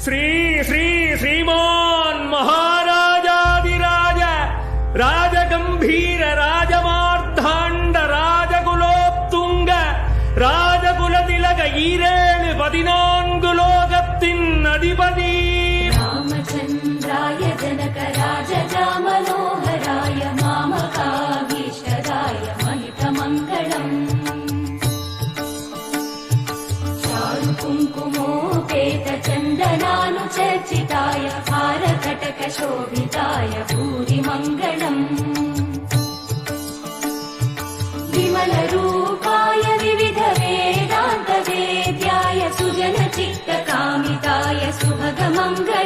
శ్రీ శ్రీ శ్రీమాన్ మహారాజాదిరాజ రాజగంభీర రాజమార్తాండ రాజకులోత్తుంగ రాజకుల తిలక ఈరేಳು 14 లోకத்தின் அதிபதி రామచంద్రాయ జనక రాజజా మనోహరాయ మామకాభీష్టదాయ మహితమంగళం చారు కుంకుమోపేత చందనానుచర్చితాయ హారకటక శోభితాయ భూరి మంగళం విమల రూపాయ వివిధ వేదాంత వేద్యాయ సుజన చిత్త కామితాయ సుభగ మంగళం